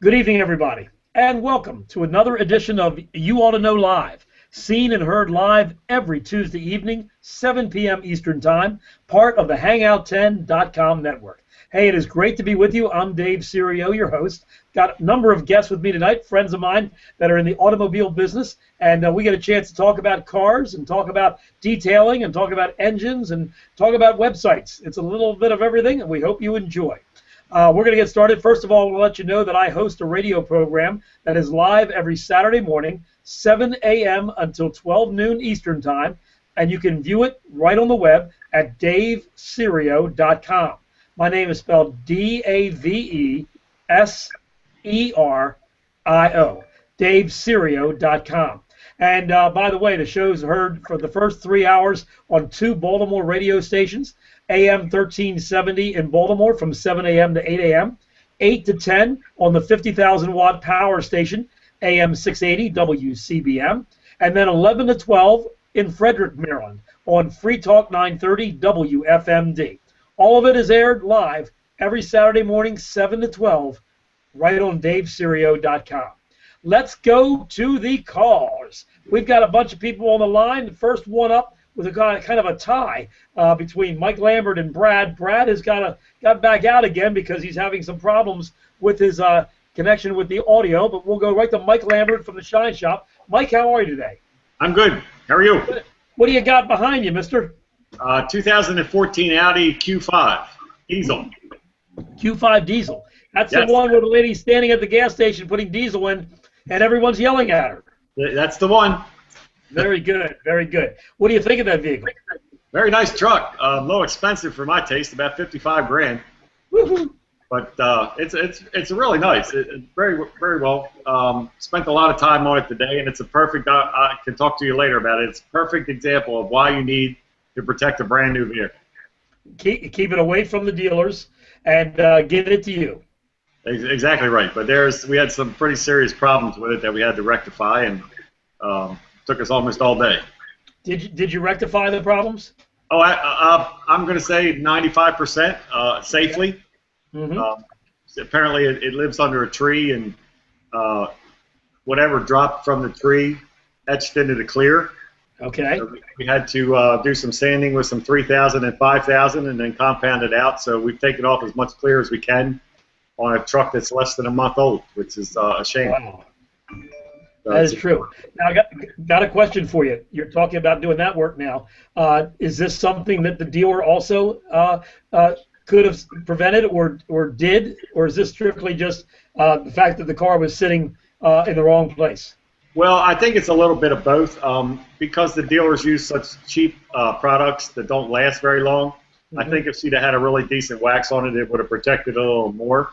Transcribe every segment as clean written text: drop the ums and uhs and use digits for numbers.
Good evening, everybody, and welcome to another edition of You Ought to Know Live, seen and heard live every Tuesday evening, 7 p.m. Eastern Time, part of the Hangout10.com network. Hey, it is great to be with you. I'm Dave Serio, your host. Got a number of guests with me tonight, friends of mine that are in the automobile business, and we get a chance to talk about cars and talk about detailing and talk about engines and talk about websites. It's a little bit of everything, and we hope you enjoy. We're going to get started. First of all, we'll let you know that I host a radio program that is live every Saturday morning, 7 a.m. until 12 noon Eastern Time, and you can view it right on the web at daveserio.com. My name is spelled Daveserio, daveserio.com. And by the way, the show's heard for the first 3 hours on 2 Baltimore radio stations, AM 1370 in Baltimore from 7 a.m. to 8 a.m., 8 to 10 on the 50,000-watt power station, AM 680 WCBM, and then 11 to 12 in Frederick, Maryland on Free Talk 930 WFMD. All of it is aired live every Saturday morning, 7 to 12, right on daveserio.com. Let's go to the calls. We've got a bunch of people on the line. The first one up was a kind of a tie between Mike Lambert and Brad. Brad has got back out again because he's having some problems with his connection with the audio, but we'll go right to Mike Lambert from the Shine Shop. Mike, how are you today? I'm good. How are you? What do you got behind you, mister? 2014 Audi Q5 diesel. Q5 diesel. That's Yes. The one where the lady's standing at the gas station putting diesel in, and everyone's yelling at her. That's the one. Very good, very good. What do you think of that vehicle? Very nice truck. Low expensive for my taste, about 55 grand. Woo-hoo. But it's really nice. Very well. Spent a lot of time on it today, and it's a perfect. I can talk to you later about it. It's a perfect example of why you need to protect a brand new vehicle. Keep it away from the dealers and give it to you. Exactly right. But we had some pretty serious problems with it that we had to rectify, and took us almost all day. Did you rectify the problems? Oh, I'm going to say 95% safely. Mm-hmm. Apparently, it lives under a tree, and whatever dropped from the tree etched into the clear. Okay. So we had to do some sanding with some 3000 and 5000, and then compound it out. So we've taken off as much clear as we can on a truck that's less than a month old, which is a shame. Wow. That is true. Now, I got a question for you. You're talking about doing that work now. Is this something that the dealer also could have prevented or did, or is this strictly just the fact that the car was sitting in the wrong place? Well, I think it's a little bit of both. Because the dealers use such cheap products that don't last very long, I think if she'd have had a really decent wax on it, it would have protected it a little more.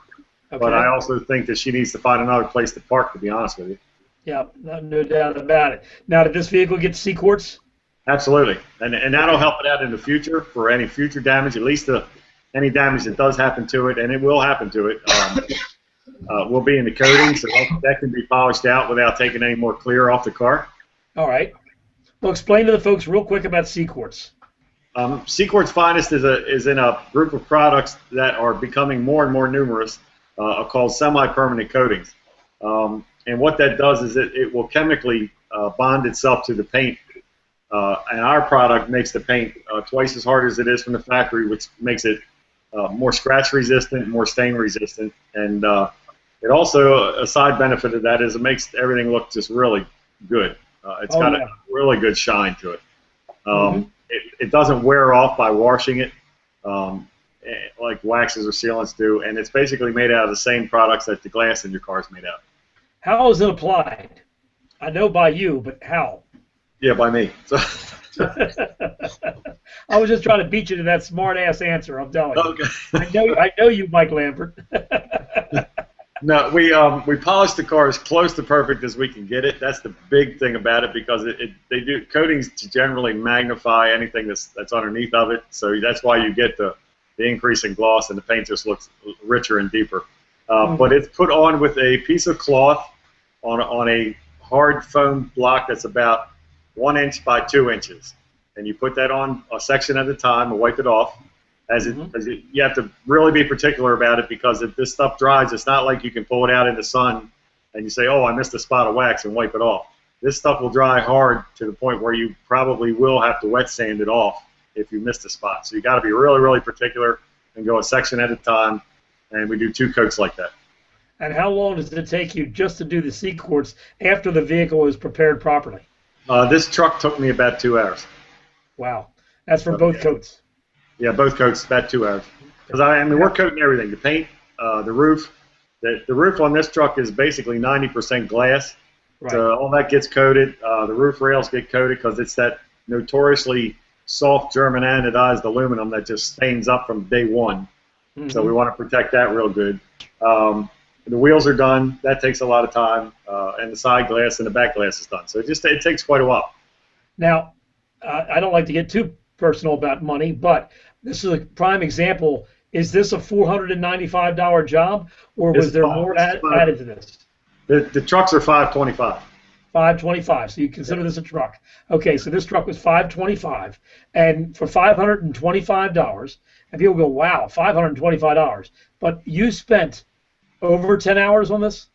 Okay. But I also think that she needs to find another place to park, to be honest with you. Yeah, no doubt about it. Now, did this vehicle get C-quartz? Absolutely, and that'll help it out in the future for any future damage, at least any damage that does happen to it, and it will happen to it, will be in the coating, so that can be polished out without taking any more clear off the car. All right. Well, explain to the folks real quick about C-quartz. C-quartz Finest is in a group of products that are becoming more and more numerous, called semi-permanent coatings. And what that does is it will chemically bond itself to the paint. And our product makes the paint twice as hard as it is from the factory, which makes it more scratch resistant, more stain resistant. And it also, a side benefit of that is it makes everything look just really good. It's got a really good shine to it. It doesn't wear off by washing it like waxes or sealants do. And it's basically made out of the same products that the glass in your car is made out of. How is it applied? I know by you, but how? Yeah, by me. So I was just trying to beat you to that smart-ass answer, I'm telling you. Okay. I know you, Mike Lambert. No, we polish the car as close to perfect as we can get it. That's the big thing about it, because they do coatings to generally magnify anything that's underneath of it. So that's why you get the increase in gloss, and the paint just looks richer and deeper. But it's put on with a piece of cloth on a hard foam block that's about 1 inch by 2 inches, and you put that on a section at a time and wipe it off. You have to really be particular about it, because if this stuff dries, it's not like you can pull it out in the sun and you say, oh, I missed a spot of wax, and wipe it off. This stuff will dry hard to the point where you probably will have to wet sand it off if you missed a spot. So you got to be really, really particular and go a section at a time, and we do 2 coats like that. And how long does it take you just to do the C-quartz after the vehicle is prepared properly? This truck took me about 2 hours. Wow. That's for both coats. Yeah, both coats, about 2 hours. Because I mean, we're coating everything: the paint, the roof. The roof on this truck is basically 90% glass. Right. So all that gets coated. The roof rails get coated because it's that notoriously soft German anodized aluminum that just stains up from day one. Mm-hmm. So we want to protect that real good. The wheels are done. That takes a lot of time. And the side glass and the back glass is done. So it takes quite a while. Now, I don't like to get too personal about money, but this is a prime example. Is this a $495 job, or was there more added to this? The trucks are $525. $525. So you consider this a truck. Okay, so this truck was $525, and for $525, and people go, wow, $525. But you spent over 10 hours on this?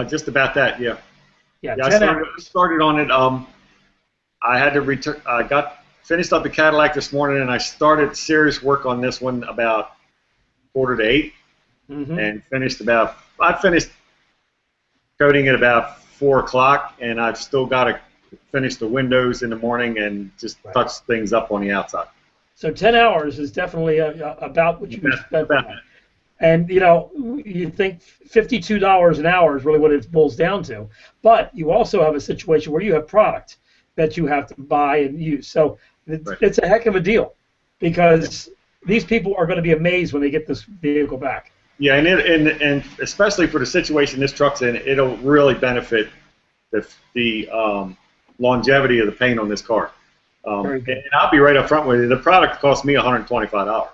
Just about that, yeah. Yeah, 10 hours. I started on it. I had to return. I finished up the Cadillac this morning, and I started serious work on this one about 7:45, and I finished coating at about 4 o'clock, and I've still got to finish the windows in the morning and just touch things up on the outside. So 10 hours is definitely about what you can spend. And, you know, you think $52 an hour is really what it boils down to. But you also have a situation where you have product that you have to buy and use. So it's a heck of a deal, because these people are going to be amazed when they get this vehicle back. Yeah, and especially for the situation this truck's in, it'll really benefit the longevity of the paint on this car. And I'll be right up front with you. The product cost me $125.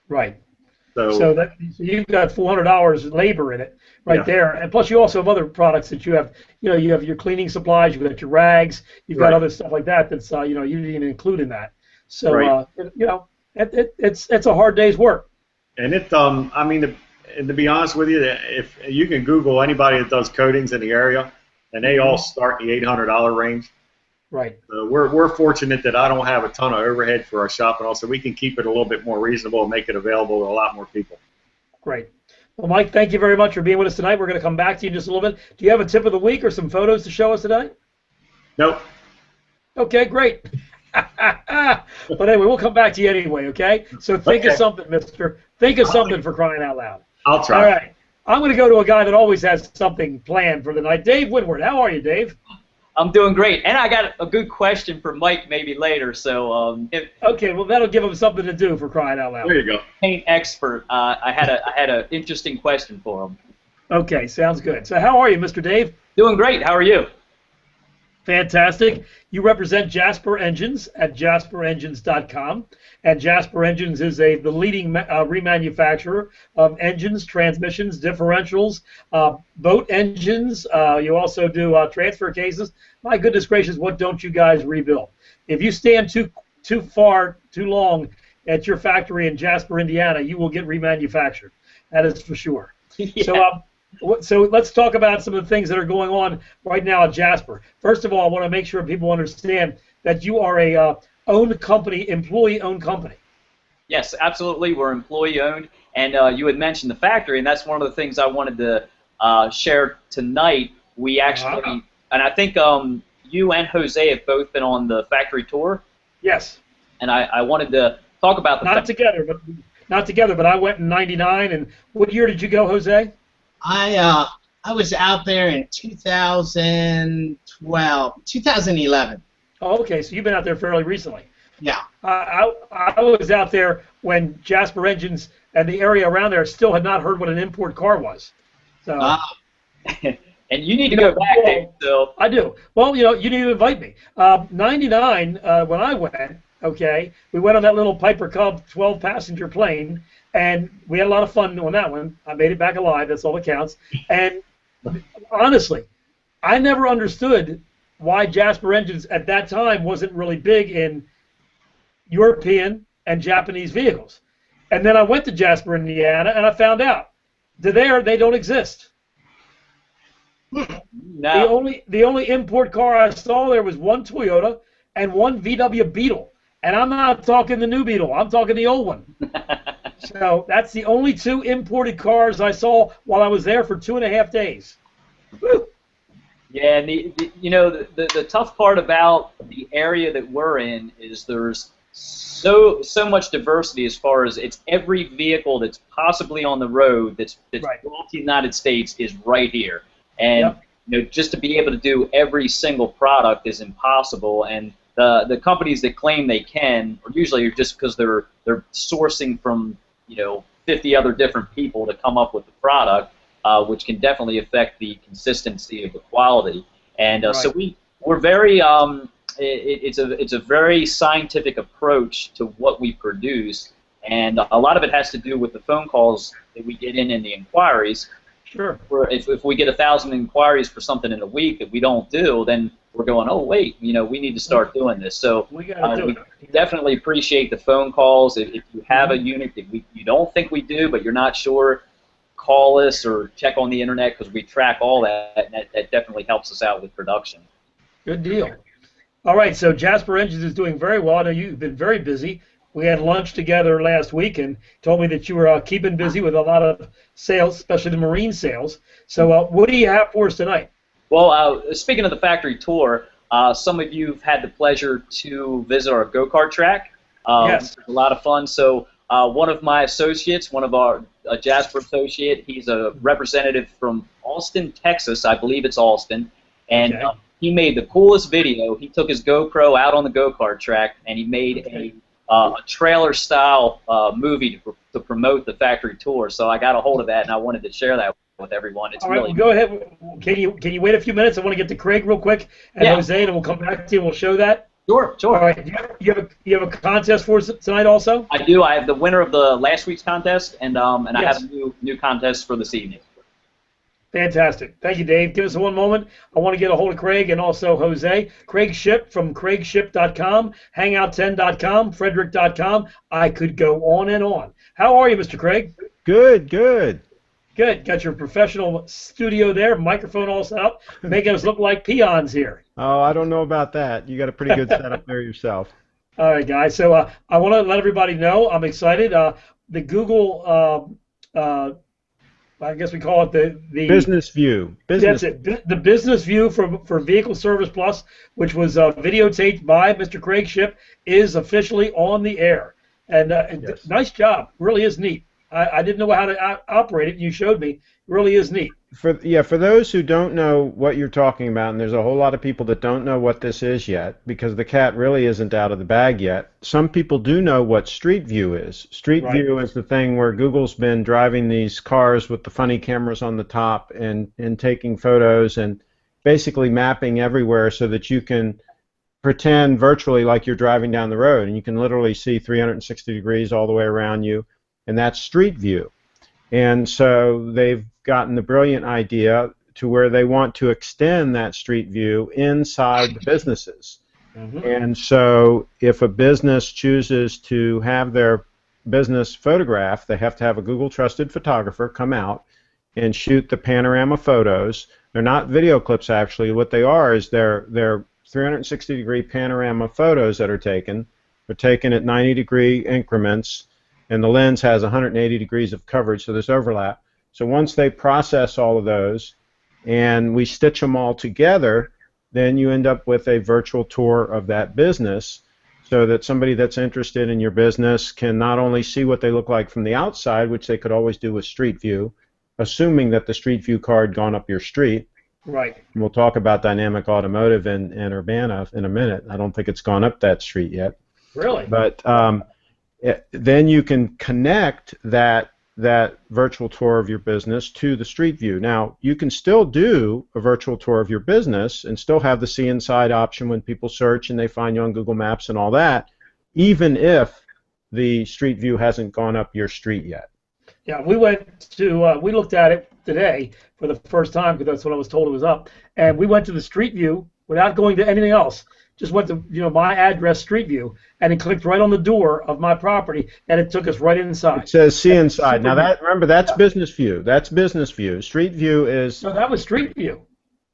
Right. So you've got $400 labor in it there, and plus you also have other products that you have. You know, you have your cleaning supplies, you've got your rags, you've got other stuff like that. That's you know, you didn't even include in that. So you know, it's a hard day's work. And I mean, and to be honest with you, if you can Google anybody that does coatings in the area, and they all start in the $800 range. Right. We're fortunate that I don't have a ton of overhead for our shop, and also we can keep it a little bit more reasonable and make it available to a lot more people. Great. Well, Mike, thank you very much for being with us tonight. We're going to come back to you in just a little bit. Do you have a tip of the week or some photos to show us today? Nope. Okay, great. But anyway, we'll come back to you anyway, okay? So think of something, mister. Think of something, for crying out loud. I'll try. All right. I'm going to go to a guy that always has something planned for the night. Dave Woodward, how are you, Dave? I'm doing great, and I got a good question for Mike maybe later. So okay, well that'll give him something to do, for crying out loud. There you go. Paint expert. I had an interesting question for him. Okay, sounds good. So how are you, Mr. Dave? Doing great. How are you? Fantastic. You represent Jasper Engines at jasperengines.com, and Jasper Engines is the leading remanufacturer of engines, transmissions, differentials, boat engines. You also do transfer cases. My goodness gracious, what don't you guys rebuild? If you stand too long at your factory in Jasper, Indiana, you will get remanufactured. That is for sure. Yeah. So let's talk about some of the things that are going on right now at Jasper. First of all, I want to make sure people understand that you are a owned company, employee-owned company. Yes, absolutely. We're employee-owned, and you had mentioned the factory, and that's one of the things I wanted to share tonight. We actually, and I think you and Jose have both been on the factory tour. Yes. And I wanted to talk about the not together, but I went in '99. And what year did you go, Jose? I was out there in 2011. Oh, okay. So you've been out there fairly recently. Yeah. I was out there when Jasper Engines and the area around there still had not heard what an import car was. So. And you need to go back, Dave. So. I do. Well, you know, you need to invite me. '99, when I went, okay, we went on that little Piper Cub 12-passenger plane. And we had a lot of fun on that one. I made it back alive. That's all that counts. And honestly, I never understood why Jasper Engines at that time wasn't really big in European and Japanese vehicles. And then I went to Jasper, Indiana, and I found out they don't exist. No. The only import car I saw there was one Toyota and one VW Beetle, and I'm not talking the new Beetle. I'm talking the old one. So that's the only two imported cars I saw while I was there for 2.5 days. Woo. Yeah, and the tough part about the area that we're in is there's so much diversity as far as it's every vehicle that's possibly on the road that's Right. brought to the United States is right here. And Yep. just to be able to do every single product is impossible. And the companies that claim they can are usually just because they're sourcing from 50 other different people to come up with the product, which can definitely affect the consistency of the quality. And Right. so we're very it's a very scientific approach to what we produce, and a lot of it has to do with the phone calls that we get in the inquiries. Sure. Where if we get 1,000 inquiries for something in a week that we don't do, then we're going, oh wait, we need to start doing this. So We got to do we it. definitely appreciate the phone calls. If you have a unit that you don't think we do, but you're not sure, call us or check on the internet because we track all that, and that definitely helps us out with production. Good deal. All right, so Jasper Engines is doing very well. I know you've been very busy. We had lunch together last week and told me that you were keeping busy with a lot of sales, especially the marine sales. So what do you have for us tonight? Well, speaking of the factory tour, some of you have had the pleasure to visit our go-kart track. Yes. It's a lot of fun. So one of my associates, one of our Jasper associate, he's a representative from Austin, Texas. I believe it's Austin. And Okay. he made the coolest video. He took his GoPro out on the go-kart track, and he made a trailer-style movie to promote the factory tour. So I got a hold of that, and I wanted to share that with everyone. It's All right, really well, go ahead. Can you wait a few minutes? I want to get to Craig real quick and Yeah. Jose, and we'll come back to you and we'll show that. Sure. All right. Do you have a contest for us tonight also? I do. I have the winner of the last week's contest, and I Yes. have a new contest for this evening. Fantastic. Thank you, Dave. Give us one moment. I want to get a hold of Craig and also Jose. Craig Ship from CraigShip.com, Hangout10.com, Frederick.com. I could go on and on. How are you, Mr. Craig? Good, good. Good. Got your professional studio there, microphone all set up, making us look like peons here. Oh, I don't know about that. You got a pretty good setup there yourself. All right, guys. So I want to let everybody know I'm excited. The Google, I guess we call it the Business View. That's it. The business view for Vehicle Service Plus, which was videotaped by Mr. Craig Ship, is officially on the air. And Yes. Nice job. Really is neat. I didn't know how to operate it. You showed me. It really is neat. For those who don't know what you're talking about, and there's a whole lot of people that don't know what this is yet, because the cat really isn't out of the bag yet. Some people do know what Street View is. Street Right. View is the thing where Google's been driving these cars with the funny cameras on the top and taking photos and basically mapping everywhere so that you can pretend virtually like you're driving down the road, and you can literally see 360 degrees all the way around you, and that's Street View. And so they've gotten the brilliant idea to where they want to extend that Street View inside the businesses. Mhm. And so if a business chooses to have their business photographed, they have to have a Google trusted photographer come out and shoot the panorama photos. They're not video clips, actually. What they are is they're 360 degree panorama photos that are taken. They're taken at 90-degree increments, and the lens has 180 degrees of coverage, so there's overlap. So once they process all of those and we stitch them all together, then you end up with a virtual tour of that business so that somebody that's interested in your business can not only see what they look like from the outside, which they could always do with Street View, assuming that the Street View car had gone up your street. Right. And we'll talk about Dynamic Automotive and Urbana in a minute. I don't think it's gone up that street yet. Really? But then you can connect that virtual tour of your business to the Street View. Now, you can still do a virtual tour of your business and still have the see inside option when people search and they find you on Google Maps and all that, even if the Street View hasn't gone up your street yet. Yeah, we looked at it today for the first time because that's what I was told it was up, and we went to the Street View without going to anything else. just went to my address, Street View, and it clicked right on the door of my property, and it took us right inside. It says see inside. Now Super remember that's business view. That's business view. Street view is No, that was Street View.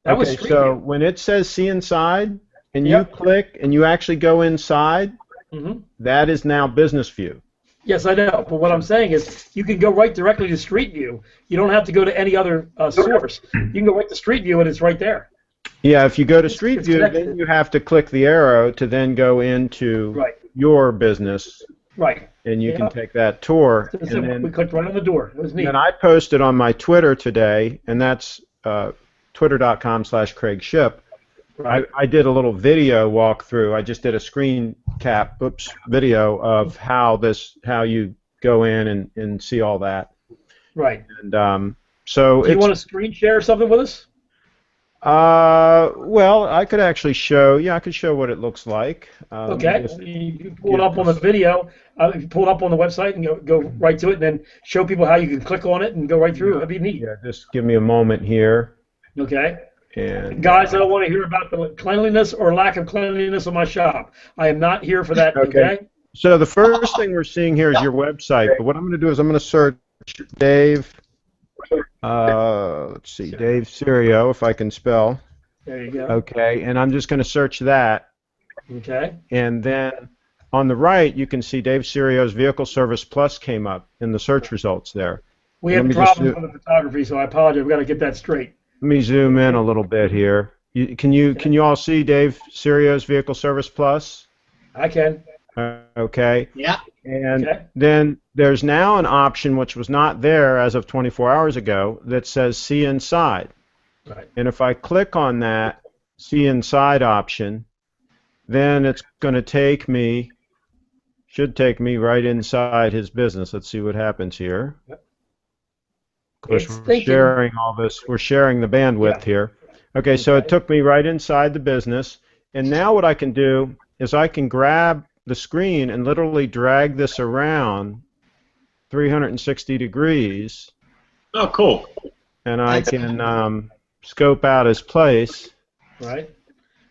That was okay. Street So View. when it says see inside and you Yep. click and you actually go inside, Hmm. that is now business view. Yes, I know. But what I'm saying is, you can go right directly to Street View. You don't have to go to any other source. You can go right to Street View, and it's right there. Yeah, if you go to Street It's View, connected. then you have to click the arrow to then go into Right. your business, Right. and you can Yeah. take that tour. So And then, we clicked right on the door. It was neat. then I posted on my Twitter today, and that's twitter.com/Craig Ship. Right. I did a little video walkthrough. I just did a screen cap, video of how you go in and see all that. Right. And so Do you it's want to screen share something with us? well, I could actually show. Yeah, I could show what it looks like. Okay. Just You pull it up on the video. If you pull it up on the website and go right to it, and then show people how you can click on it and go right through. That'd be neat. Yeah, just give me a moment here. Okay. And Guys, I don't want to hear about the cleanliness or lack of cleanliness of my shop. I am not here for that. Okay. so the first thing we're seeing here is your website. But what I'm going to do is I'm going to search Dave. Let's see, Dave Serio, if I can spell. There you go. Okay, and I'm just going to search that. Okay. And then on the right, you can see Dave Serio's Vehicle Service Plus came up in the search results there. We Let have me just problems with the photography, so I apologize. We've got to get that straight. Let me zoom in a little bit here. Can you all see Dave Serio's Vehicle Service Plus? I can. Okay. Yeah. And Okay. then there's now an option which was not there as of 24 hours ago that says see inside. Right. And if I click on that see inside option, then it's going to should take me right inside his business. Let's see what happens here. Yep. Of course, It's we're thinking. sharing all this. We're sharing the bandwidth here. Okay, so it Okay. took me right inside the business. And now what I can do is I can grab the screen and literally drag this around 360 degrees, Oh, cool. and I can scope out his place. Right.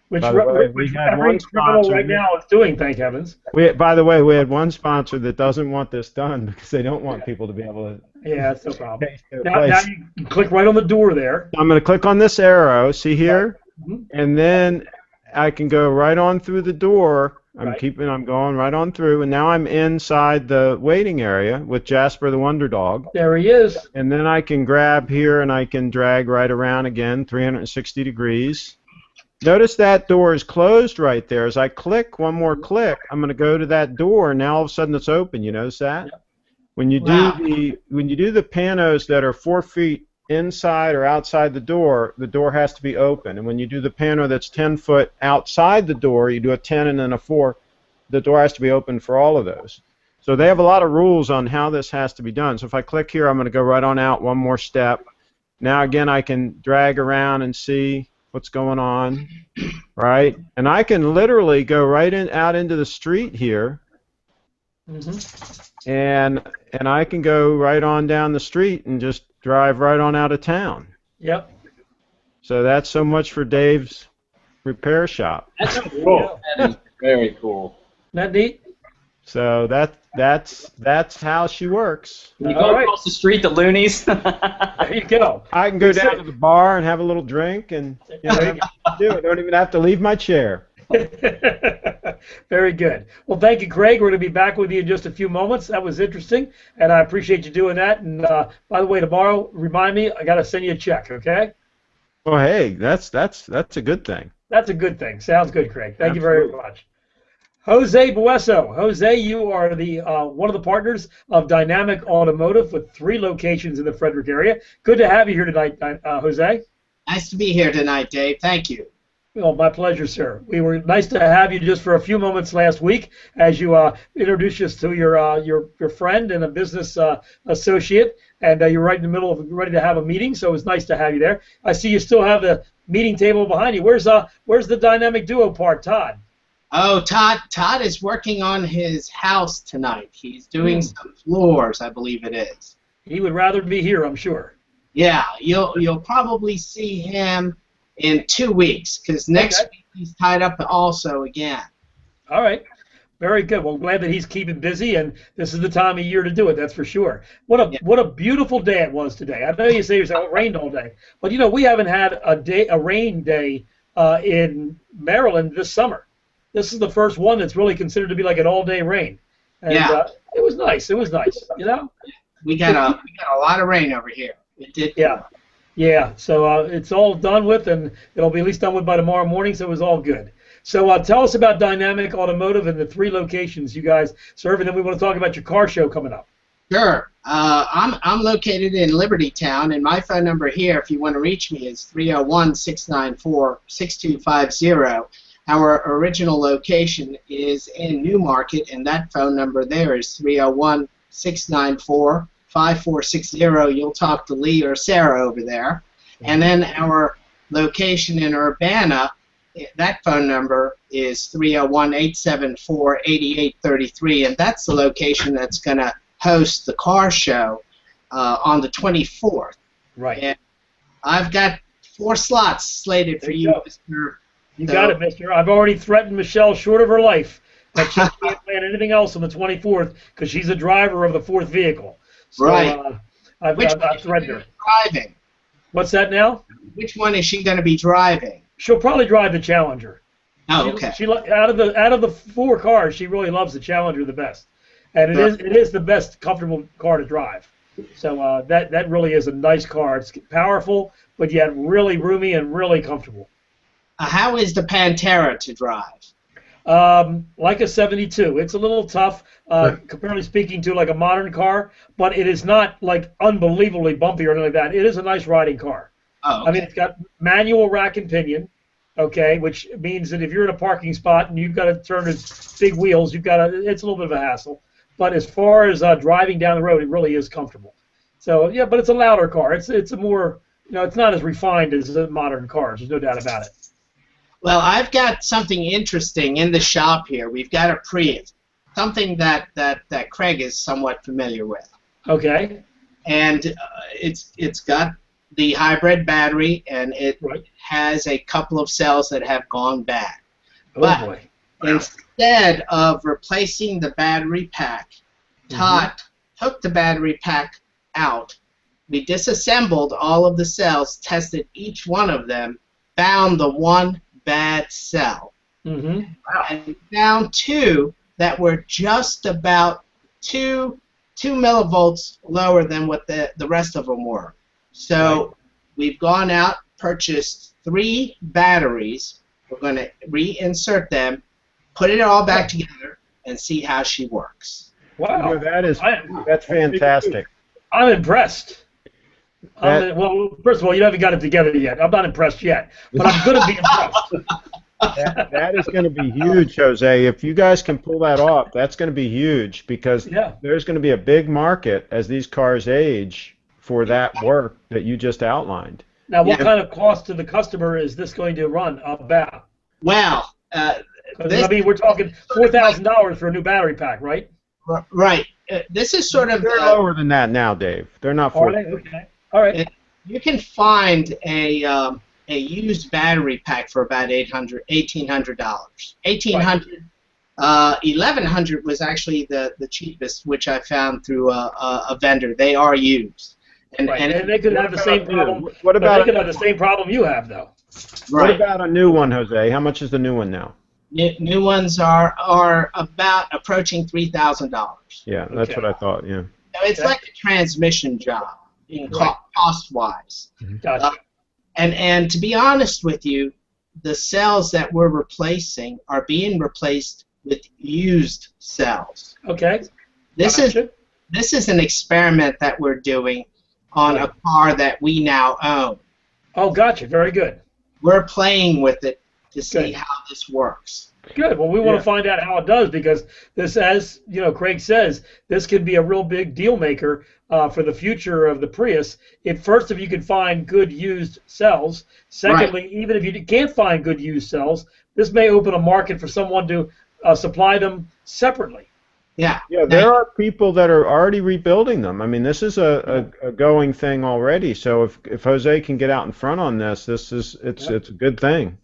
Which, By the way, we which had every one criminal sponsor right here. now is doing, thank heavens. By the way, we had one sponsor that doesn't want this done because they don't want people to be able to Yeah, that's no problem. take their Now place. you can click right on the door there. I'm going to click on this arrow, see here, Mhm. and then I can go right on through the door. Right. I'm going right on through, and now I'm inside the waiting area with Jasper the Wonder Dog. There he is. And then I can grab here and I can drag right around again, 360 degrees. Notice that door is closed right there. As I click one more click, I'm going to go to that door, and now all of a sudden it's open. You notice that? Yep. When you do the panos that are 4 feet inside or outside the door has to be open. And when you do the pano that's 10 foot outside the door, you do a 10 and then a 4, the door has to be open for all of those. So they have a lot of rules on how this has to be done. So if I click here, I'm going to go right on out one more step. Now again, I can drag around and see what's going on, right? And I can literally go right out into the street here, Mm-hmm. and I can go right on down the street and just drive right on out of town. Yep. So that's so much for Dave's repair shop. That's Cool. That is very cool. Isn't that neat? So that's how she works. When you All go right. across the street, the loonies. There you go. I can go down to the bar and have a little drink and do it. I don't even have to leave my chair. Very good. Well, thank you, Craig. We're going to be back with you in just a few moments. That was interesting, and I appreciate you doing that. And by the way, tomorrow, remind me, I got to send you a check, okay? Well, hey, that's a good thing. That's a good thing. Sounds good, Craig. Thank you very Absolutely. much. Jose Bueso. Jose, you are the one of the partners of Dynamic Automotive with 3 locations in the Frederick area. Good to have you here tonight, Jose. Nice to be here tonight, Dave. Thank you. Well, my pleasure, sir. We were nice to have you just for a few moments last week as you introduced us to your friend and a business associate, and you're right in the middle of ready to have a meeting, so it was nice to have you there. I see you still have the meeting table behind you. Where's the dynamic duo part, Todd? Oh, Todd is working on his house tonight. He's doing some floors, I believe it is. He would rather be here, I'm sure. Yeah, you'll probably see him in 2 weeks, because next week he's tied up also again. All right. Very good. Well, glad that he's keeping busy, and this is the time of year to do it. That's for sure. What a beautiful day it was today. I know you say it rained all day, but we haven't had a rain day in Maryland this summer. This is the first one that's really considered to be like an all-day rain, and it was nice. It was nice. We got a lot of rain over here. It did. Yeah. Yeah. So it's all done with, and it'll be at least done with by tomorrow morning. So it was all good. So tell us about Dynamic Automotive and the 3 locations you guys serve, and then we want to talk about your car show coming up. Sure. I'm located in Liberty Town, and my phone number here, if you want to reach me, is 301-694-6250. Our original location is in Newmarket, and that phone number there is 301-694-5460. You'll talk to Lee or Sarah over there. And then our location in Urbana, that phone number is 301-874-8833, and that's the location that's going to host the car show on the 24th. Right. And I've got 4 slots slated for you, Mr. You got it, mister. I've already threatened Michelle short of her life that she can't plan anything else on the 24th because she's a driver of the 4th vehicle. So, right. I've threatened her. Driving. What's that now? Which one is she going to be driving? She'll probably drive the Challenger. Oh, okay. She out of the 4 cars, she really loves the Challenger the best, and it is the best comfortable car to drive. So that really is a nice car. It's powerful, but yet really roomy and really comfortable. How is the Pantera to drive? Like a 72. It's a little tough, comparatively speaking, to like a modern car, but it is not like unbelievably bumpy or anything like that. It is a nice riding car. Oh, okay. I mean, it's got manual rack and pinion, okay, which means that if you're in a parking spot and you've got to turn its big wheels, it's a little bit of a hassle. But as far as driving down the road, it really is comfortable. So yeah, but it's a louder car. It's a more, it's not as refined as the modern cars. There's no doubt about it. Well, I've got something interesting in the shop here. We've got a Prius, something that Craig is somewhat familiar with. Okay. And it's got the hybrid battery, and it has a couple of cells that have gone bad. Oh, but boy. instead of replacing the battery pack, Todd took the battery pack out. We disassembled all of the cells, tested each one of them, found the one bad cell, and found 2 that were just about 2 millivolts lower than what the rest of them were. So we've gone out, purchased 3 batteries. We're going to reinsert them, put it all back together, and see how she works. Wow, that's fantastic. I'm impressed. Well, first of all, you haven't got it together yet. I'm not impressed yet, but I'm going to be impressed. That is going to be huge, Jose. If you guys can pull that off, that's going to be huge because there's going to be a big market as these cars age for that work that you just outlined. Now, what kind of cost to the customer is this going to run about? Well, we're talking $4,000 for a new battery pack, right? Right. This is sort of... They're lower than that now, Dave. They're not $4,000. Okay. All right. You can find a used battery pack for about $1,800. $1,800. $1,100 was actually the cheapest, which I found through a vendor. They are used. And they could have the same problem. What about? They could have the same problem you have, though. Right. What about a new one, Jose? How much is the new one now? New ones are about approaching $3,000. Yeah, that's what I thought. Yeah. So it's like a transmission job, cost-wise. Gotcha. And to be honest with you, the cells that we're replacing are being replaced with used cells. Okay. This is an experiment that we're doing on a car that we now own. Oh, gotcha. Very good. We're playing with it to see how this works. Good. Well, we want to find out how it does because this, as Craig says, this could be a real big deal maker for the future of the Prius. First, if you can find good used cells. Secondly, even if you can't find good used cells, this may open a market for someone to supply them separately. Yeah. Yeah, there are people that are already rebuilding them. I mean, this is a going thing already. So if Jose can get out in front on this, it's a good thing.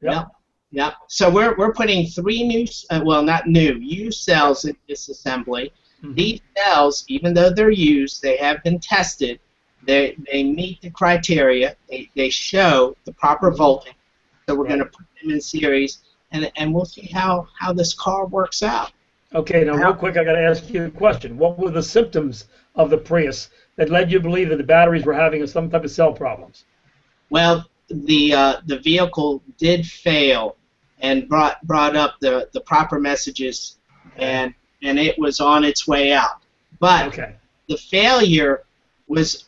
Yep. Yep. So we're putting 3 new, well, not new, used cells in this assembly. Mm-hmm. These cells, even though they're used, they have been tested. They meet the criteria. They show the proper voltage. So we're going to put them in series, and we'll see how this car works out. Okay, now real quick, I got to ask you a question. What were the symptoms of the Prius that led you to believe that the batteries were having some type of cell problems? Well, the vehicle did fail and brought up the proper messages, and it was on its way out. But the failure was,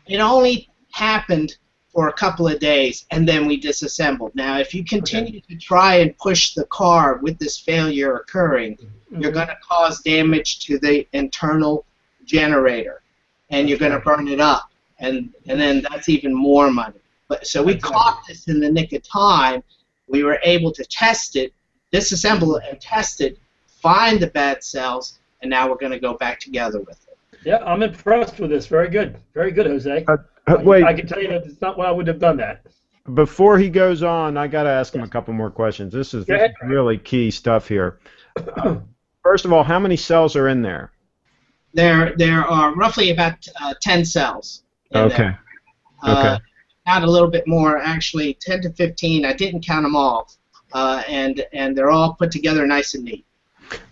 it only happened for a couple of days, and then we disassembled. Now, if you continue to try and push the car with this failure occurring, you're going to cause damage to the internal generator, and you're going to burn it up, and then that's even more money. But so we caught this in the nick of time. We were able to test it, disassemble it, and test it, find the bad cells, and now we're going to go back together with it. Yeah, I'm impressed with this. Very good, Jose. Wait, I can tell you that it's not why I would have done that. Before he goes on, I got to ask him a couple more questions. This is really key stuff here. First of all, how many cells are in there? There are roughly about 10 cells in there. Okay. Not a little bit more, actually, 10 to 15. I didn't count them all, and they're all put together nice and neat.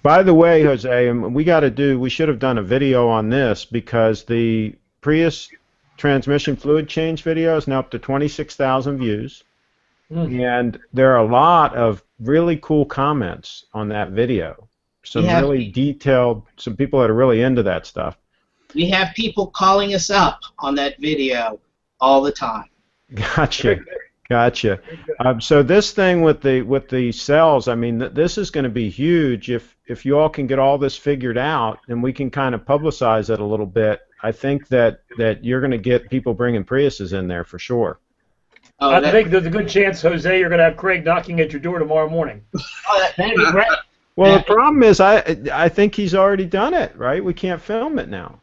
By the way, Jose, we should have done a video on this because the Prius transmission fluid change video is now up to 26,000 views, and there are a lot of really cool comments on that video. Some really detailed, some people that are really into that stuff. We have people calling us up on that video all the time. Gotcha. So this thing with the cells, I mean, this is going to be huge if you all can get all this figured out and we can kind of publicize it a little bit. I think that you're going to get people bringing Priuses in there for sure. I think there's a good chance, Jose, you're going to have Craig knocking at your door tomorrow morning. That'd be great. Well, the problem is I think he's already done it, right? We can't film it now.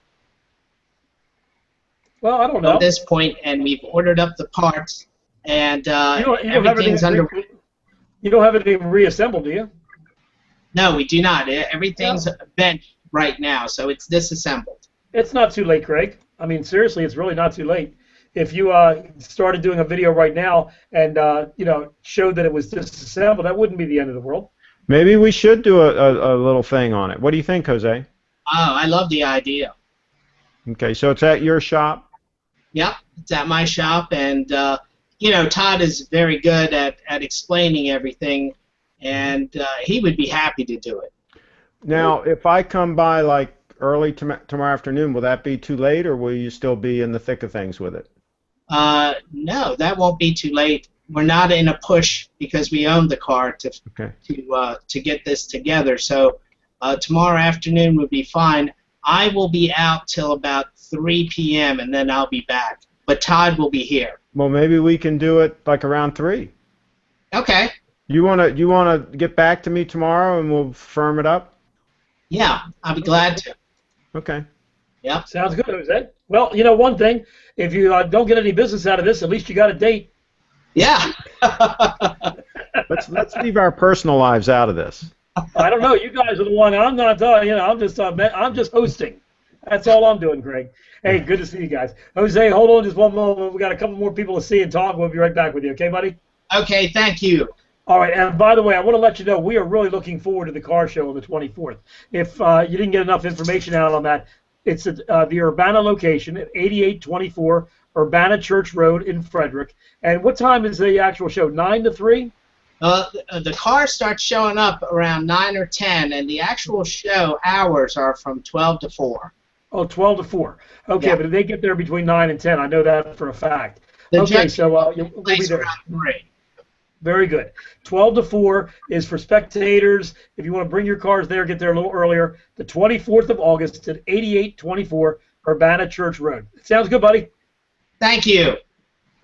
Well, I don't know. At this point, and we've ordered up the parts, and everything's under. You don't have anything reassembled, do you? No, we do not. Everything's bent right now, so it's disassembled. It's not too late, Craig. I mean, seriously, it's really not too late. If you started doing a video right now and showed that it was disassembled, that wouldn't be the end of the world. Maybe we should do a little thing on it. What do you think, Jose? Oh, I love the idea. Okay, so it's at your shop? Yep, it's at my shop, and Todd is very good at explaining everything, and he would be happy to do it. Now, if I come by like early tomorrow afternoon, will that be too late, or will you still be in the thick of things with it? No, that won't be too late. We're not in a push because we own the car to get this together. So tomorrow afternoon would be fine. I will be out till about 3 p.m. and then I'll be back. But Todd will be here. Well, maybe we can do it like around 3. Okay. You wanna get back to me tomorrow and we'll firm it up? Yeah, I'll be glad to. Okay. Yep. Sounds good, Jose. Well, one thing, if you don't get any business out of this, at least you got a date. Yeah. Let's leave our personal lives out of this. I don't know. You guys are the one. I'm not. I'm just hosting. That's all I'm doing, Greg. Hey, good to see you guys. Jose, hold on just one moment. We got a couple more people to see and talk. We'll be right back with you. Okay, buddy? Okay. Thank you. All right. And by the way, I want to let you know we are really looking forward to the car show on the 24th. If you didn't get enough information out on that, it's at the Urbana location at 8824 Urbana Church Road in Frederick. And what time is the actual show? 9 to 3? The cars start showing up around 9 or 10, and the actual show hours are from 12 to 4. Oh, 12 to 4. Okay, yeah. But if they get there between 9 and 10, I know that for a fact. The okay, so we'll be there. Around 3. Very good. 12 to 4 is for spectators. If you want to bring your cars there, get there a little earlier. The 24th of August at 8824 Urbana Church Road. Sounds good, buddy? Thank you.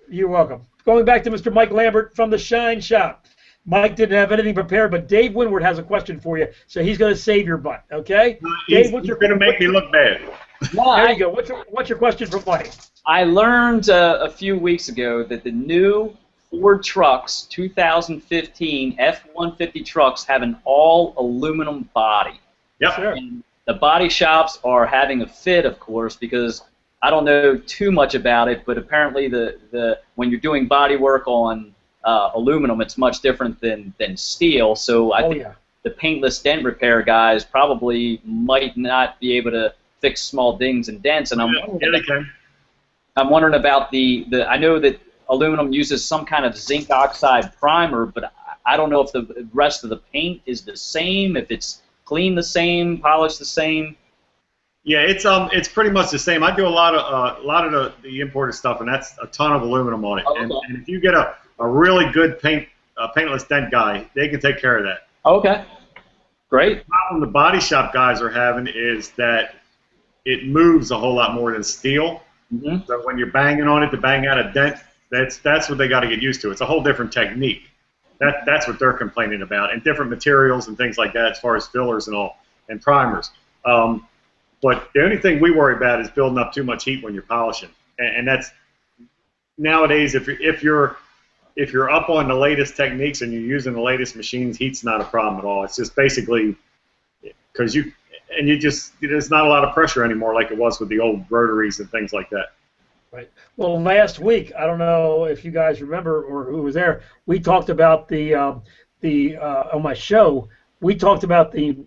You're welcome. Going back to Mr. Mike Lambert from the Shine Shop. Mike didn't have anything prepared, but Dave Winward has a question for you, so he's going to save your butt, okay? He's going to make me look bad. There you go. What's your question for Mike? I learned a few weeks ago that the new Ford trucks, 2015 F-150 trucks, have an all-aluminum body. Yep. Sure. And the body shops are having a fit, of course, because I don't know too much about it, but apparently when you're doing body work on aluminum, it's much different than steel. So I think the paintless dent repair guys probably might not be able to fix small dings and dents. And I'm wondering about I know that aluminum uses some kind of zinc oxide primer, but I don't know if the rest of the paint is the same, if it's clean the same, polished the same. Yeah, it's pretty much the same. I do a lot of the imported stuff, and that's a ton of aluminum on it. Okay. And if you get a really good paintless dent guy, they can take care of that. Okay, great. The problem the body shop guys are having is that it moves a whole lot more than steel. Mm-hmm. So when you're banging on it to bang out a dent, that's what they got to get used to. It's a whole different technique. That's what they're complaining about, and different materials and things like that as far as fillers and all, and primers. But the only thing we worry about is building up too much heat when you're polishing, and that's nowadays if you're up on the latest techniques and you're using the latest machines, heat's not a problem at all. It's just basically because there's not a lot of pressure anymore like it was with the old rotaries and things like that. Right. Well, last week, I don't know if you guys remember or who was there, we talked about on my show, we talked about the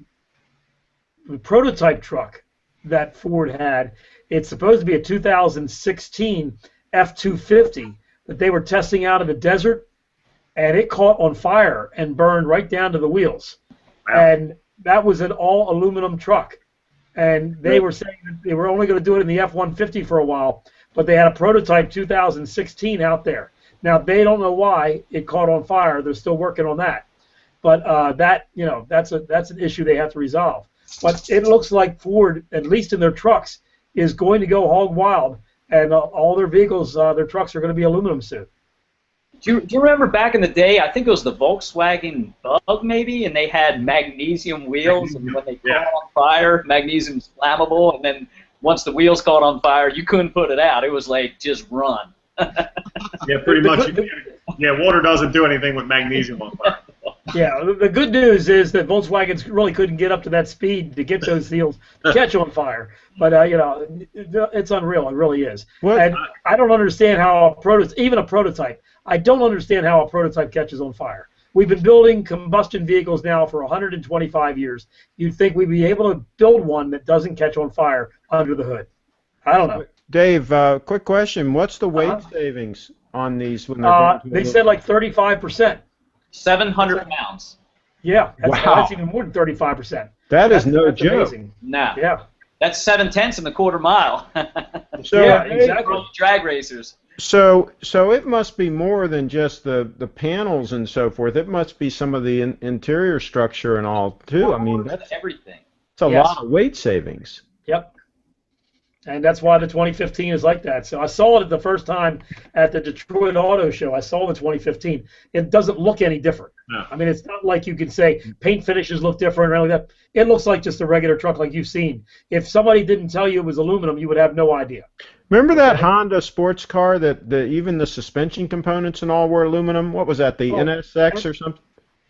prototype truck that Ford had. It's supposed to be a 2016 F-250 that they were testing out in the desert, and it caught on fire and burned right down to the wheels. Wow. And that was an all-aluminum truck. And they were saying that they were only going to do it in the F-150 for a while, but they had a prototype 2016 out there. Now, they don't know why it caught on fire. They're still working on that. But that's an issue they have to resolve. But it looks like Ford, at least in their trucks, is going to go hog wild, and all their vehicles, their trucks are going to be aluminum soon. Do you remember back in the day, I think it was the Volkswagen Bug maybe, and they had magnesium wheels, and when they caught on fire, magnesium's flammable, and then once the wheels caught on fire, you couldn't put it out. It was like, just run. Yeah, pretty much. Water doesn't do anything with magnesium on fire. Yeah, the good news is that Volkswagens really couldn't get up to that speed to get those seals to catch on fire. But, it's unreal. It really is. What? And I don't understand how even a prototype, I don't understand how a prototype catches on fire. We've been building combustion vehicles now for 125 years. You'd think we'd be able to build one that doesn't catch on fire under the hood. I don't know. Dave, quick question. What's the weight savings on these when they're going to they said like 35%. 700 pounds. Yeah, wow. That's even more than 35%. That's no joke. Amazing. Nah. Yeah. That's 7/10 in the quarter mile. So, yeah, exactly. Drag racers. So it must be more than just the panels and so forth. It must be some of the interior structure and all too. I mean, that's everything. It's a lot of weight savings. Yep. And that's why the 2015 is like that. So I saw it the first time at the Detroit Auto Show. I saw the 2015. It doesn't look any different. No. I mean, it's not like you can say paint finishes look different or anything like that. It looks like just a regular truck like you've seen. If somebody didn't tell you it was aluminum, you would have no idea. Remember that Honda sports car that even the suspension components and all were aluminum? What was that, the NSX or something?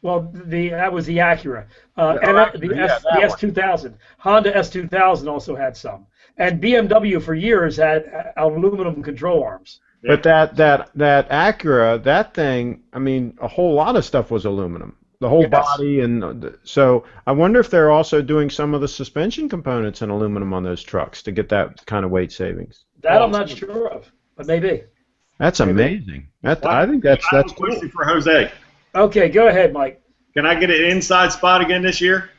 Well, that was the Acura. The S2000. Honda S2000 also had some. And BMW for years had aluminum control arms. But that Acura, that thing, I mean, a whole lot of stuff was aluminum. The whole body, and so I wonder if they're also doing some of the suspension components in aluminum on those trucks to get that kind of weight savings. That I'm not sure of, but maybe. That's amazing. I think that's I have a question for Jose. Okay, go ahead, Mike. Can I get an inside spot again this year?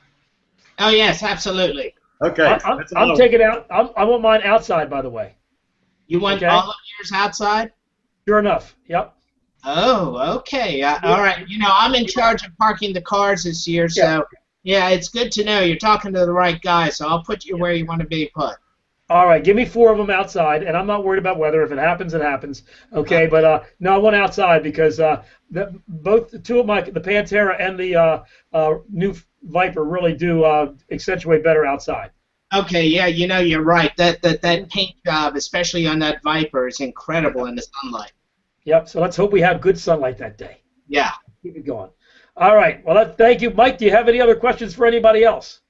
Oh yes, absolutely. Okay. I'm taking out. I want mine outside, by the way. You want all of yours outside? Sure enough. Yep. Oh, okay. All right. You know, I'm in charge of parking the cars this year, so yeah, it's good to know you're talking to the right guy. So I'll put you where you want to be put. All right, give me 4 of them outside, and I'm not worried about weather. If it happens, it happens. Okay, but no, I want outside because both the Pantera and the new Viper really do accentuate better outside. Okay, yeah, you know, you're right. That paint job, especially on that Viper, is incredible in the sunlight. Yep. So let's hope we have good sunlight that day. Yeah. Keep it going. All right. Well, thank you, Mike. Do you have any other questions for anybody else?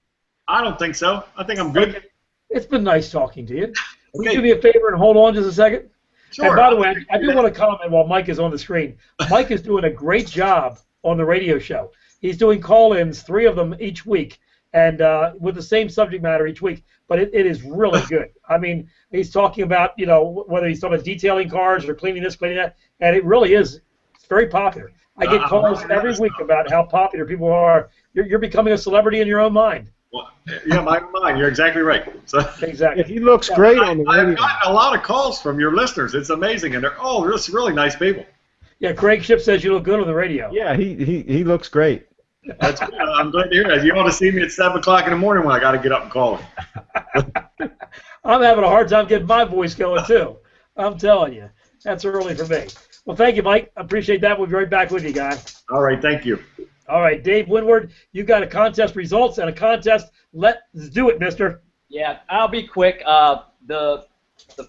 I don't think so. I think I'm good. It's been nice talking to you. Will you Okay. do me a favor and hold on just a second? Sure. And by the way, I do want to comment while Mike is on the screen. Mike is doing a great job on the radio show. He's doing call-ins, 3 of them each week, and with the same subject matter each week. But it is really good. I mean, he's talking about, you know, whether he's talking about detailing cars or cleaning this, cleaning that, and it really is very popular. I get calls every week about how popular people are. You're becoming a celebrity in your own mind. Well, yeah, my mind. You're exactly right. So, Exactly. He looks great on the I've radio. gotten a lot of calls from your listeners. It's amazing, and they're all just really nice people. Yeah, Craig Ship says you look good on the radio. Yeah, he looks great. That's good. I'm glad to hear that. You want to see me at 7 o'clock in the morning when I got to get up and call him. I'm having a hard time getting my voice going, too. I'm telling you. That's early for me. Well, thank you, Mike. I appreciate that. We'll be right back with you, guys. All right, thank you. All right, Dave Windward, you got a contest results and a contest. Let's do it, mister. Yeah, I'll be quick. The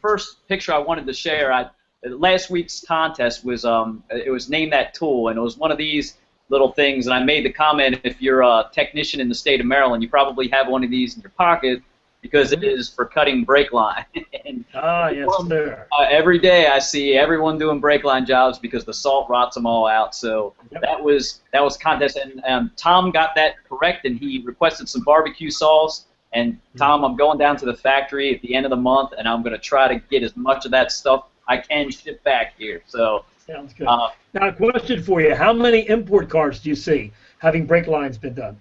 first picture I wanted to share, last week's contest was it was Name That Tool, and it was one of these little things, and I made the comment, if you're a technician in the state of Maryland, you probably have one of these in your pocket because it is for cutting brake line. And Yes, sir. every day I see everyone doing brake line jobs because the salt rots them all out. So Yep. that was contest, and Tom got that correct, and he requested some barbecue sauce. And Tom, I'm going down to the factory at the end of the month, and I'm going to try to get as much of that stuff I can shipped back here. So Sounds good. Now, a question for you. How many import cars do you see having brake lines been done?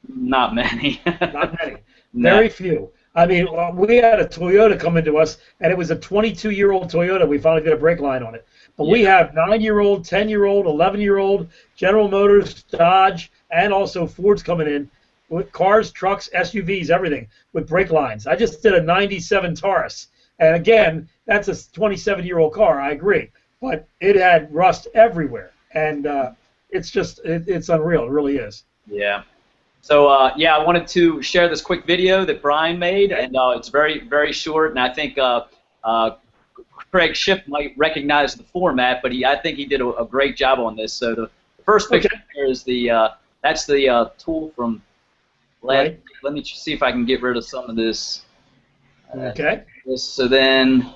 not many. Not many. No. Very few. I mean, we had a Toyota come into us, and it was a 22-year-old Toyota. We finally did a brake line on it. But we have 9-year-old, 10-year-old, 11-year-old, General Motors, Dodge, and also Ford's coming in with cars, trucks, SUVs, everything with brake lines. I just did a 97 Taurus. And again, that's a 27-year-old car, I agree. But it had rust everywhere. And it's just, it's unreal. It really is. Yeah. So, yeah, I wanted to share this quick video that Brian made, and it's very, very short, and I think Craig Schiff might recognize the format, but I think he did a great job on this. So the first picture here is that's the tool from last. Right. Let me see if I can get rid of some of this. Okay. So then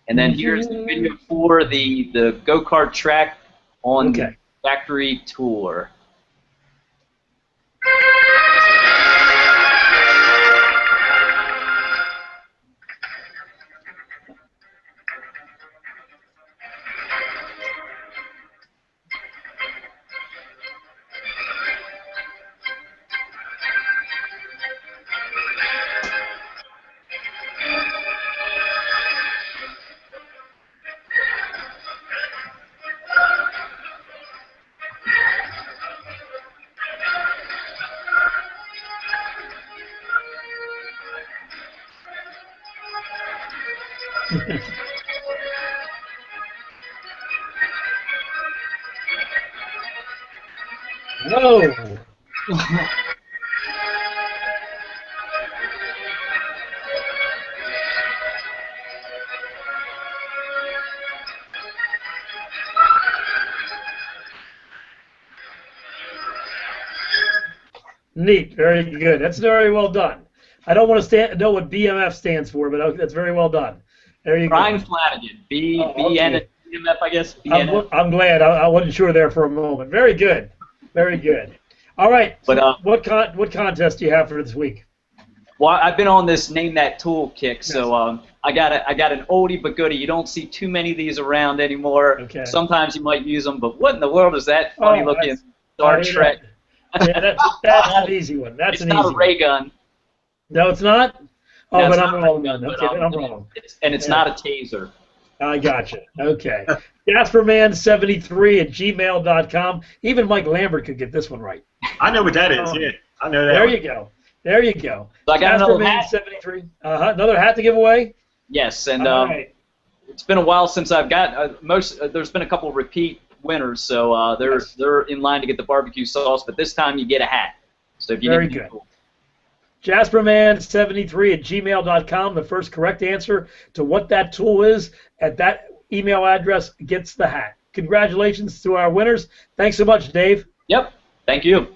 here's the video for the go-kart track on the factory tour. Whoa. Neat. Very good. That's very well done. I don't want to know what BMF stands for, but that's very well done. There you Brian go. Flanagan, BN, BMF, I guess. I'm glad. I wasn't sure there for a moment. Very good. Very good. All right. But So what contest do you have for this week? Well, I've been on this Name That Tool kick, so I got an oldie but goodie. You don't see too many of these around anymore. Okay. Sometimes you might use them, but what in the world is that funny looking Star Trek? Yeah, that's an easy one. That's an easy one. It's not a ray gun. No, it's not? Oh, No, but it's I'm not a wrong. ray gun, Okay, but, I'm wrong. It's not a taser. I gotcha. Okay. Jasperman73 at gmail.com. Even Mike Lambert could get this one right. I know what that is. Yeah, I know that. There one. you go. There you go. So I got another hat. 73. Another hat to give away. Yes, and right. It's been a while since I've got there's been a couple repeat winners, so they're in line to get the barbecue sauce. But this time you get a hat. So if you Very good. Cool. JasperMan73@gmail.com. The first correct answer to what that tool is at that email address gets the hat. Congratulations to our winners. Thanks so much, Dave. Yep. Thank you.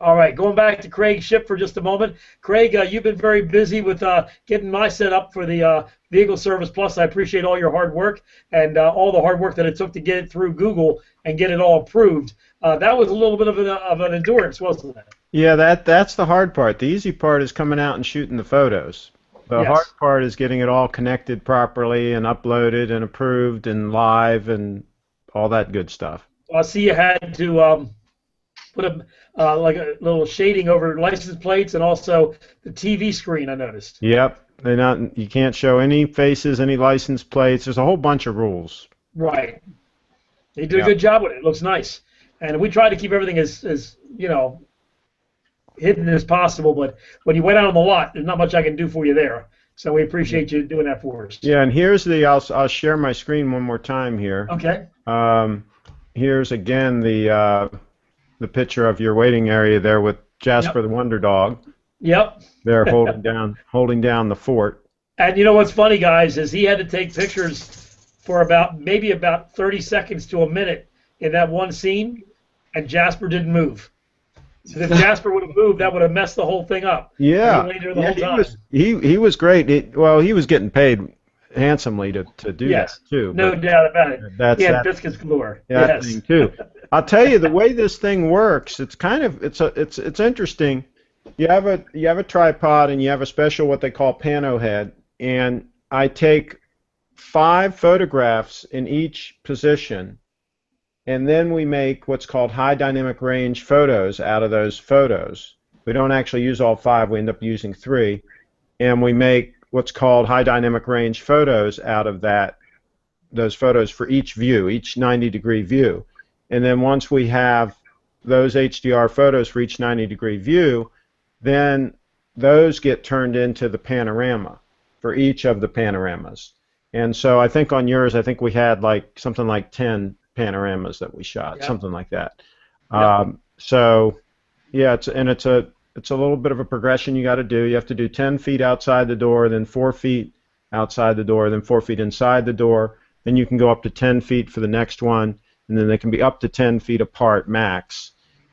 All right, going back to Craig Ship for just a moment. Craig, you've been very busy with getting my set up for the Vehicle Service Plus. I appreciate all your hard work and all the hard work that it took to get it through Google and get it all approved. That was a little bit of an endurance, wasn't it? Yeah, that's the hard part. The easy part is coming out and shooting the photos. The hard part is getting it all connected properly and uploaded and approved and live and all that good stuff. I see you had to put like a little shading over license plates and also the TV screen, I noticed. Yep. You can't show any faces, any license plates. There's a whole bunch of rules. Right. They did a good job with it. It looks nice. And we tried to keep everything as hidden as possible, but when you went out on the lot, there's not much I can do for you there. So we appreciate you doing that for us. Yeah, and here's I'll share my screen one more time here. Okay. Here's again the picture of your waiting area there with Jasper the Wonder Dog. Yep. They're holding down the fort. And you know what's funny, guys, is he had to take pictures for maybe about 30 seconds to a minute in that one scene, and Jasper didn't move. So if Jasper would have moved, that would have messed the whole thing up. Yeah. He was great. He was getting paid handsomely to do that too. No doubt about it. That's biscuits galore. That thing too. I'll tell you the way this thing works. It's kind of it's interesting. You have a tripod and you have a special what they call pano head, and I take 5 photographs in each position. And then we make what's called high dynamic range photos out of those photos. We don't actually use all 5. We end up using 3. And we make what's called high dynamic range photos out of those photos for each view, each 90-degree view. And then once we have those HDR photos for each 90-degree view, then those get turned into the panorama for each of the panoramas. And so I think on yours, we had something like 10 panoramas that we shot, something like that. So yeah, it's a little bit of a progression you got to do. You have to do 10 feet outside the door, then 4 feet outside the door, then 4 feet inside the door. Then you can go up to 10 feet for the next one, and then they can be up to 10 feet apart max.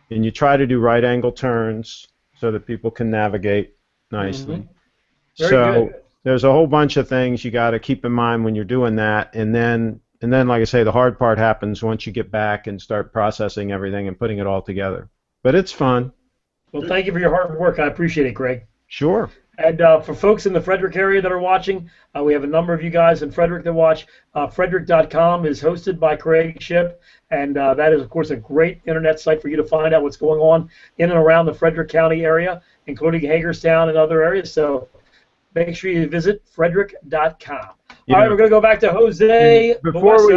And you try to do right angle turns so that people can navigate nicely. Very so good. There's a whole bunch of things you got to keep in mind when you're doing that, and then, like I say, the hard part happens once you get back and start processing everything and putting it all together. But it's fun. Well, thank you for your hard work. I appreciate it, Greg. Sure. And for folks in the Frederick area that are watching, we have a number of you guys in Frederick that watch. Frederick.com is hosted by Craig Ship, and that is, of course, a great internet site for you to find out what's going on in and around the Frederick County area, including Hagerstown and other areas. So make sure you visit Frederick.com. All right, we're going to go back to Jose. Before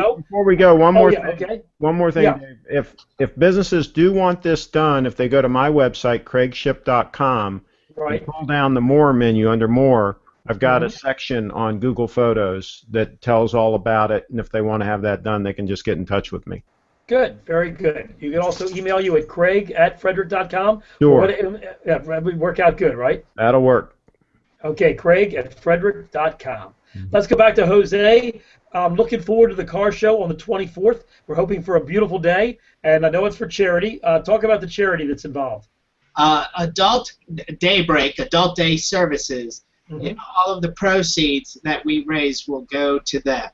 we go, one more thing. Okay. One more thing, Dave. If businesses do want this done, if they go to my website, craigship.com, right, and pull down the More menu under More, I've got a section on Google Photos that tells all about it, and if they want to have that done, they can just get in touch with me. Good, very good. You can also email you at craig@frederick.com. Sure. That would work out good, right? That'll work. Okay, craig@frederick.com. Let's go back to Jose. I'm looking forward to the car show on the 24th. We're hoping for a beautiful day, and I know it's for charity. Talk about the charity that's involved. Adult Daybreak, Adult Day Services. All of the proceeds that we raise will go to them.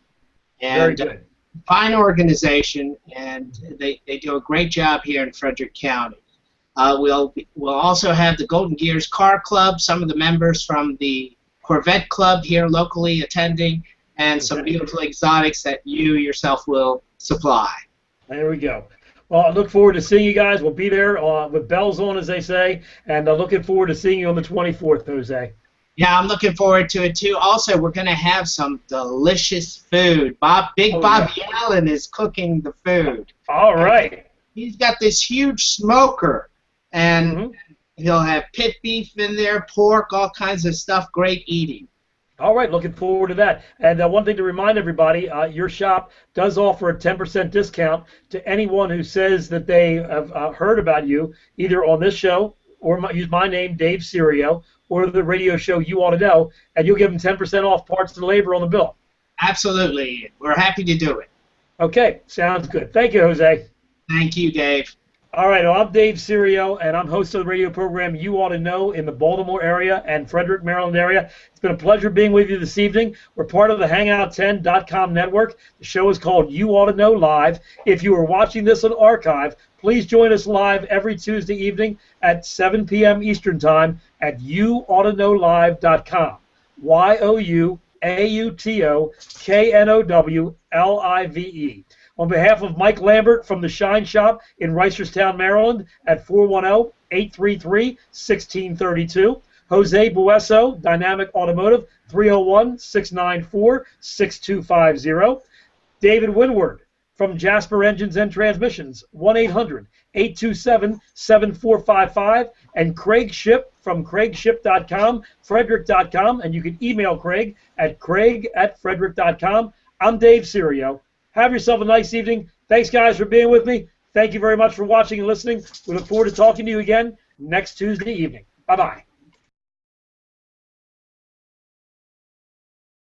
And very good. Fine organization, and they do a great job here in Frederick County. We'll also have the Golden Gears Car Club, some of the members from the Corvette Club here locally attending, and some beautiful exotics that you yourself will supply. There we go. Well, I look forward to seeing you guys. We'll be there with bells on, as they say, and looking forward to seeing you on the 24th, Jose. Yeah, I'm looking forward to it too. Also, we're going to have some delicious food. Bob Allen is cooking the food. All right. He's got this huge smoker, and He'll have pit beef in there, pork, all kinds of stuff. Great eating. All right, looking forward to that. And one thing to remind everybody, your shop does offer a 10% discount to anyone who says that they have heard about you, either on this show or use my name, Dave Serio, or the radio show You Ought to Know, and you'll give them 10% off parts and labor on the bill. Absolutely. We're happy to do it. Okay, sounds good. Thank you, Jose. Thank you, Dave. All right, well, I'm Dave Serio, and I'm host of the radio program You Ought to Know in the Baltimore area and Frederick, Maryland area. It's been a pleasure being with you this evening. We're part of the Hangout10.com network. The show is called You Ought to Know Live. If you are watching this on archive, please join us live every Tuesday evening at 7 p.m. Eastern Time at YouAutoKnowLive.com. YouAutoKnowLive. On behalf of Mike Lambert from the Shine Shop in Reisterstown, Maryland at 410-833-1632, Jose Bueso, Dynamic Automotive, 301-694-6250, David Winward from Jasper Engines and Transmissions, 1-800-827-7455, and Craig Ship from CraigShip.com, Frederick.com, and you can email Craig at Craig@Frederick.com. I'm Dave Serio. Have yourself a nice evening. Thanks, guys, for being with me. Thank you very much for watching and listening. We look forward to talking to you again next Tuesday evening. Bye-bye.